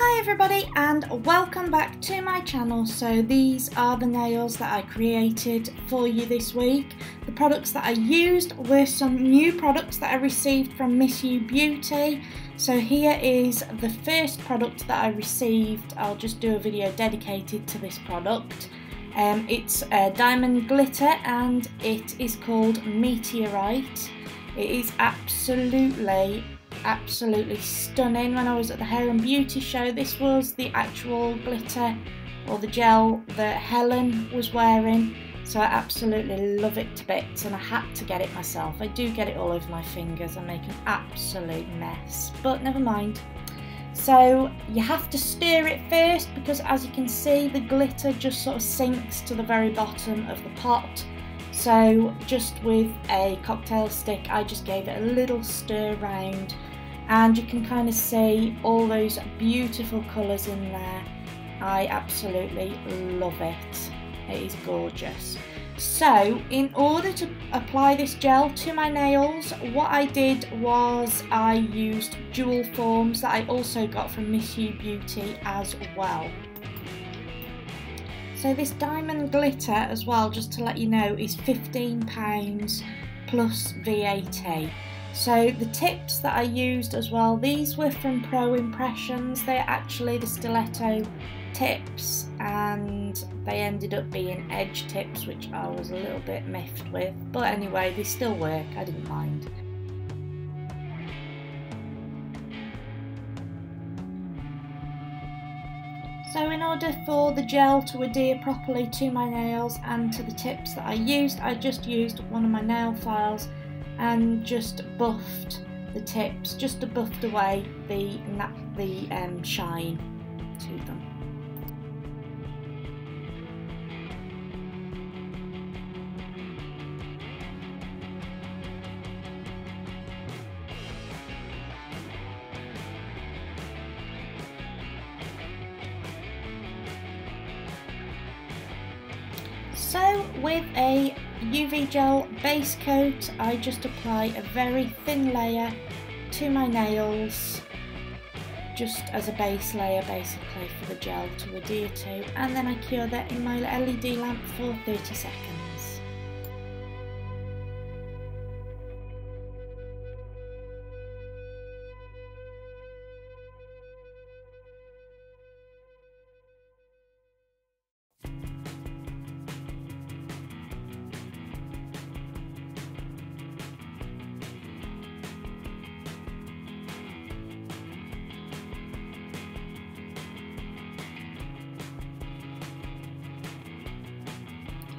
Hi everybody and welcome back to my channel. So these are the nails that I created for you this week. The products that I used were some new products that I received from Beauty. So here is the first product that I received. I'll just do a video dedicated to this product. It's diamond glitter and it is called Meteorite. It is absolutely stunning. When I was at the Hair and Beauty show, this was the actual glitter or the gel that Helen was wearing, so I absolutely love it to bits and I had to get it myself. I do get it all over my fingers. I make an absolute mess, but never mind. So you have to stir it first because, as you can see, the glitter just sort of sinks to the very bottom of the pot. So just with a cocktail stick I just gave it a little stir round and you can kind of see all those beautiful colours in there. I absolutely love it. It is gorgeous. So in order to apply this gel to my nails, what I did was I used jewel forms that I also got from Beauty as well. So this diamond glitter as well, just to let you know, is £15 plus VAT. So the tips that I used as well, these were from Pro Impressions. They're actually the stiletto tips and they ended up being edge tips, which I was a little bit miffed with. But anyway, they still work, I didn't mind. So in order for the gel to adhere properly to my nails and to the tips that I used, I just used one of my nail files and just buffed the tips, just to buffed away the shine to them. So with a UV gel base coat, I just apply a very thin layer to my nails, just as a base layer basically for the gel to adhere to, and then I cure that in my LED lamp for 30 seconds.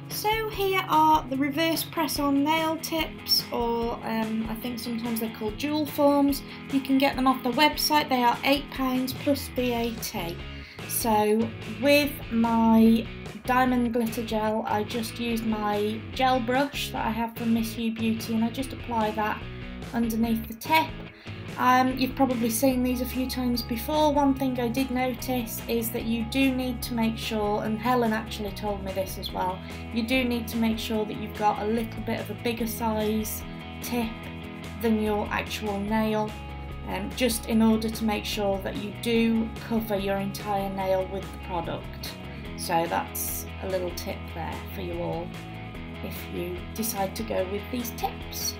So here are the reverse press on nail tips, or I think sometimes they're called jewel forms. You can get them off the website. They are £8 plus VAT. So with my diamond glitter gel, I just used my gel brush that I have from Beauty and I just apply that underneath the tip. You've probably seen these a few times before. One thing I did notice is that you do need to make sure, and Helen actually told me this as well, you do need to make sure that you've got a little bit of a bigger size tip than your actual nail, just in order to make sure that you do cover your entire nail with the product. So that's a little tip there for you all if you decide to go with these tips.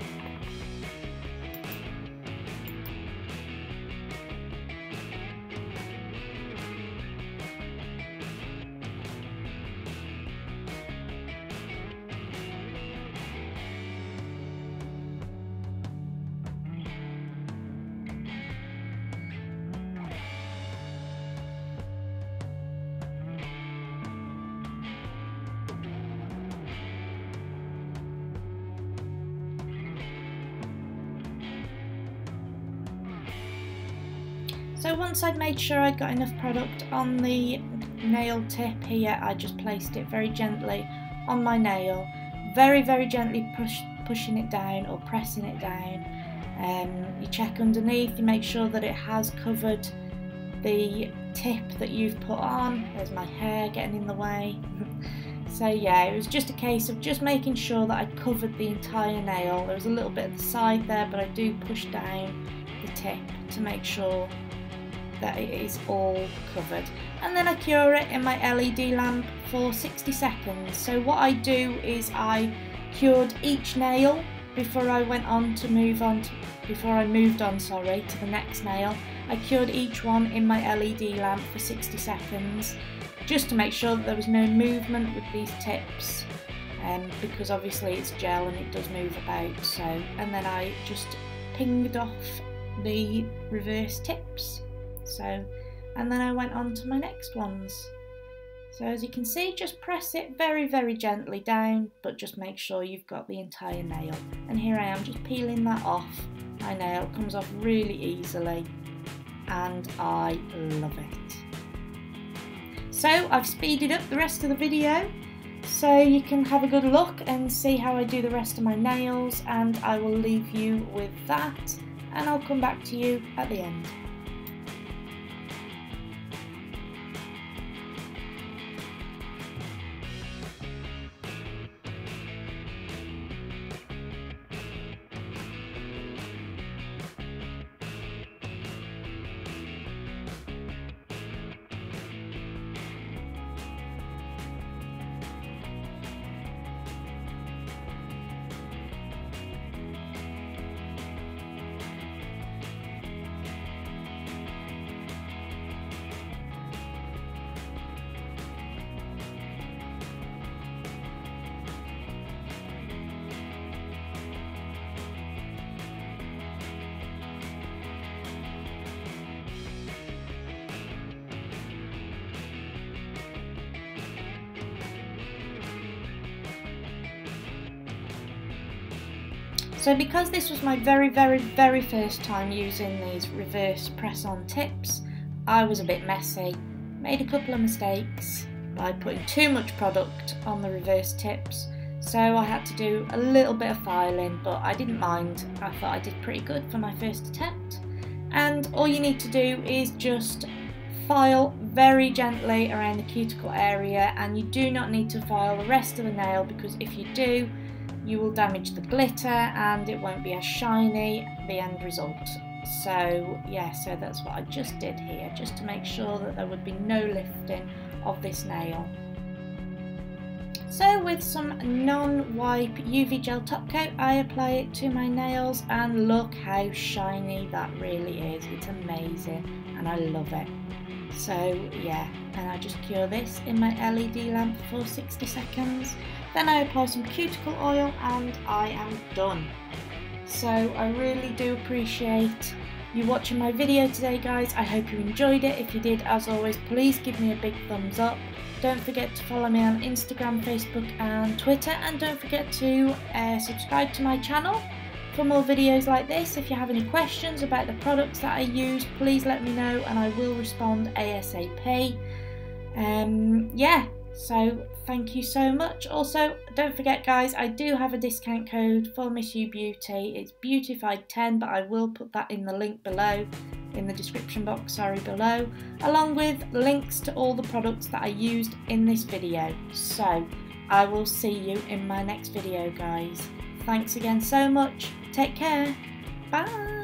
So once I'd made sure I'd got enough product on the nail tip here, I just placed it very gently on my nail, very gently pushing it down or pressing it down. You check underneath, you make sure that it has covered the tip that you've put on. There's my hair getting in the way. So yeah, it was just a case of just making sure that I covered the entire nail. There was a little bit at the side there, but I do push down the tip to make sure that it is all covered. And then I cure it in my LED lamp for 60 seconds. So what I do is I cured each nail before I moved on to the next nail. I cured each one in my LED lamp for 60 seconds just to make sure that there was no movement with these tips, because obviously it's gel and it does move about. So, and then I just pinged off the reverse tips. So, and then I went on to my next ones. So as you can see, just press it very, very gently down, but just make sure you've got the entire nail. And here I am just peeling that off. My nail comes off really easily and I love it. So I've speeded up the rest of the video so you can have a good look and see how I do the rest of my nails, and I will leave you with that and I'll come back to you at the end. So because this was my very first time using these reverse press-on tips, I was a bit messy, made a couple of mistakes by putting too much product on the reverse tips, so I had to do a little bit of filing, but I didn't mind. I thought I did pretty good for my first attempt. And all you need to do is just file very gently around the cuticle area, and you do not need to file the rest of the nail, because if you do, you will damage the glitter and it won't be as shiny, the end result. So yeah, so that's what I just did here, just to make sure that there would be no lifting of this nail. So with some non-wipe UV gel top coat, I apply it to my nails, and look how shiny that really is. It's amazing and I love it. So yeah, and I just cure this in my LED lamp for 60 seconds. Then I apply some cuticle oil and I am done. So I really do appreciate you watching my video today, guys. I hope you enjoyed it. If you did, as always, please give me a big thumbs up. Don't forget to follow me on Instagram, Facebook and Twitter, and don't forget to subscribe to my channel for more videos like this. If you have any questions about the products that I use, please let me know and I will respond ASAP. Yeah, so thank you so much. Also, don't forget, guys, I do have a discount code for Miss You Beauty. It's Beautified 10, but I will put that in the link below, in the description box, below, along with links to all the products that I used in this video. So I will see you in my next video, guys. Thanks again so much. Take care. Bye.